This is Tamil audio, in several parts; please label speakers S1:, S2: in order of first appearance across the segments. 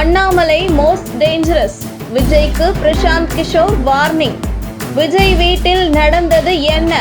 S1: அண்ணாமலை மோஸ்ட் டேஞ்சரஸ், விஜய்க்கு பிரசாந்த் கிஷோர் வார்னிங். விஜய் வீட்டில் நடந்தது என்ன?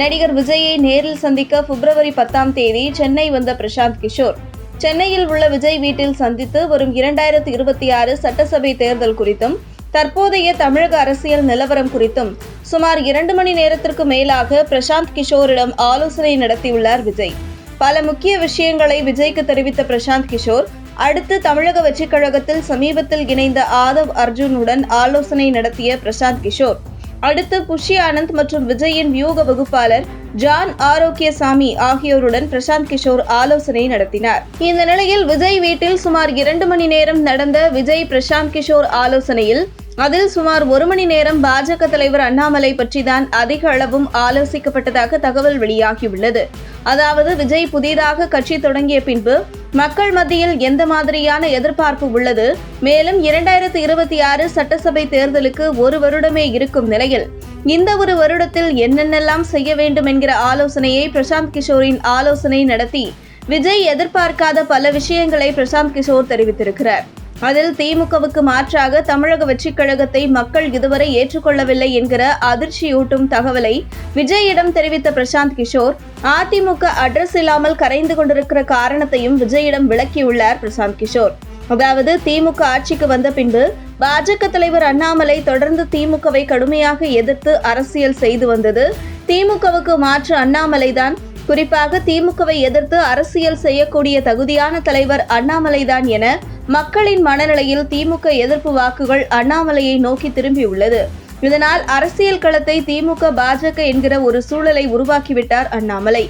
S1: நடிகர் விஜயை நேரில் சந்திக்க பிப்ரவரி 10 சென்னை வந்த பிரசாந்த் கிஷோர் சென்னையில் உள்ள விஜய் வீட்டில் சந்தித்து வரும் 2026 சட்டசபை தேர்தல் குறித்தும் தற்போதைய தமிழக அரசியல் நிலவரம் குறித்தும் சுமார் 2 மணி நேரத்திற்கு மேலாக பிரசாந்த் கிஷோரிடம் ஆலோசனை நடத்தியுள்ளார் விஜய். பல முக்கிய விஷயங்களை விஜய்க்கு தெரிவித்த பிரசாந்த் கிஷோர் அடுத்து தமிழக வெற்றிக் கழகத்தில் சமீபத்தில் இணைந்த ஆதவ் அர்ஜுனுடன் ஆலோசனை நடத்திய பிரசாந்த் கிஷோர் அடுத்து குஷி ஆனந்த் மற்றும் விஜயின் வியூக வகுப்பாளர் ஜான் ஆரோக்கியசாமி ஆகியோருடன் பிரசாந்த் கிஷோர் ஆலோசனை நடத்தினார். இந்த நிலையில் விஜய் வீட்டில் சுமார் 2 மணி நேரம் நடந்த விஜய் பிரசாந்த் கிஷோர் ஆலோசனையில் அதில் சுமார் 1 மணி நேரம் பாஜக தலைவர் அண்ணாமலை பற்றிதான் அதிக அளவும் ஆலோசிக்கப்பட்டதாக தகவல் வெளியாகியுள்ளது. அதாவது விஜய் புதிதாக கட்சி தொடங்கிய பின்பு மக்கள் மத்தியில் எந்த மாதிரியான எதிர்பார்ப்பு உள்ளது, மேலும் 2026 சட்டசபை தேர்தலுக்கு 1 வருடமே இருக்கும் நிலையில் இந்த 1 வருடத்தில் என்னென்னலாம் செய்ய வேண்டும் என்கிற ஆலோசனையை பிரசாந்த் கிஷோரின் ஆலோசனை நடத்தி விஜய் எதிர்பார்க்காத பல விஷயங்களை பிரசாந்த் கிஷோர் தெரிவித்திருக்கிறார். அதில் திமுகவுக்கு மாற்றாக தமிழக வெற்றிக் கழகத்தை மக்கள் இதுவரை ஏற்றுக்கொள்ளவில்லை என்கிற அதிர்ச்சியூட்டும் தகவலை விஜயிடம் தெரிவித்த பிரசாந்த் கிஷோர் அதிமுக அட்ரஸ் இல்லாமல் கரைந்து கொண்டிருக்கிற காரணத்தையும் விஜயிடம் விளக்கியுள்ளார் பிரசாந்த் கிஷோர். அதாவது திமுக ஆட்சிக்கு வந்த பின்பு பாஜக தலைவர் அண்ணாமலை தொடர்ந்து திமுகவை கடுமையாக எதிர்த்து அரசியல் செய்து வந்தது. திமுகவுக்கு மாற்று அண்ணாமலைதான், குறிப்பாக திமுகவை எதிர்த்து அரசியல் செய்யக்கூடிய தகுதியான தலைவர் அண்ணாமலைதான் என மக்களின் மனநிலையில் திமுக எதிர்ப்பு வாக்குகள் அண்ணாமலையை நோக்கி திரும்பியுள்ளது. இதனால் அரசியல் களத்தை திமுக பாஜக என்கிற ஒரு சூழலை உருவாக்கிவிட்டார் அண்ணாமலை.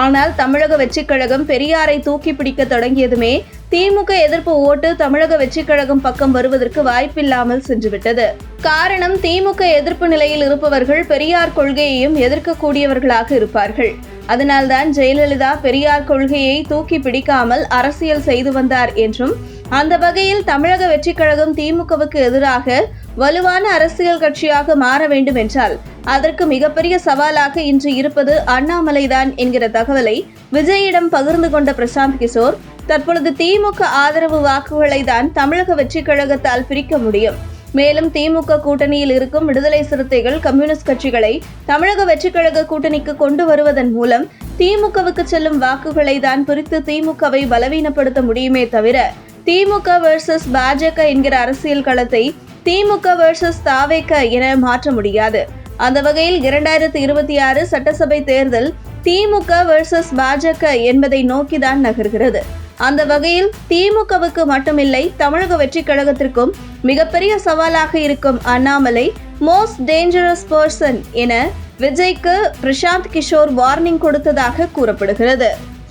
S1: ஆனால் தமிழக வெற்றிக் கழகம் பெரியாரை தூக்கி பிடிக்க தொடங்கியதுமே திமுக எதிர்ப்பு ஓட்டு தமிழக வெற்றிக் கழகம் பக்கம் வருவதற்கு வாய்ப்பில்லாமல் சென்றுவிட்டது. காரணம், திமுக எதிர்ப்பு நிலையில் இருப்பவர்கள் பெரியார் கொள்கையையும் எதிர்க்கக்கூடியவர்களாக இருப்பார்கள். அதனால்தான் ஜெயலலிதா பெரியார் கொள்கையை தூக்கி பிடிக்காமல் அரசியல் செய்து வந்தார் என்றும், அந்த வகையில் தமிழக வெற்றிக் கழகம் திமுகவுக்கு எதிராக வலுவான அரசியல் கட்சியாக மாற வேண்டும் என்றால் அதற்கு மிகப்பெரிய சவாலாக இன்று இருப்பது அண்ணாமலைதான் என்கிற தகவலை விஜயிடம் பகிர்ந்து கொண்ட பிரசாந்த் கிஷோர் தற்பொழுது திமுக ஆதரவு வாக்குகளை தான் தமிழக வெற்றிக் கழகத்தால் பிரிக்க முடியும். மேலும் திமுக கூட்டணியில் இருக்கும் விடுதலை சிறுத்தைகள், கம்யூனிஸ்ட் கட்சிகளை தமிழக வெற்றிக் கழக கூட்டணிக்கு கொண்டு வருவதன் மூலம் திமுகவுக்கு செல்லும் வாக்குகளை தான் பிரித்து திமுகவை பலவீனப்படுத்த முடியுமே தவிர திமுக வெர்சஸ் பாஜக என்கிற அரசியல் களத்தை திமுக வெர்சஸ் தாவேக என மாற்ற முடியாது. அந்த வகையில் 2026 சட்டசபை தேர்தல் திமுக வெர்சஸ் பாஜக என்பதை நோக்கிதான் நகர்கிறது. அந்த வகையில் திமுகவுக்கு மட்டுமில்லை, தமிழக வெற்றிக் கழகத்திற்கும் மிகப்பெரிய சவாலாக இருக்கும் அண்ணாமலை மோஸ்ட் டேஞ்சரஸ் பர்சன் என விஜய்க்கு பிரசாந்த் கிஷோர் வார்னிங் கொடுத்ததாக கூறப்படுகிறது.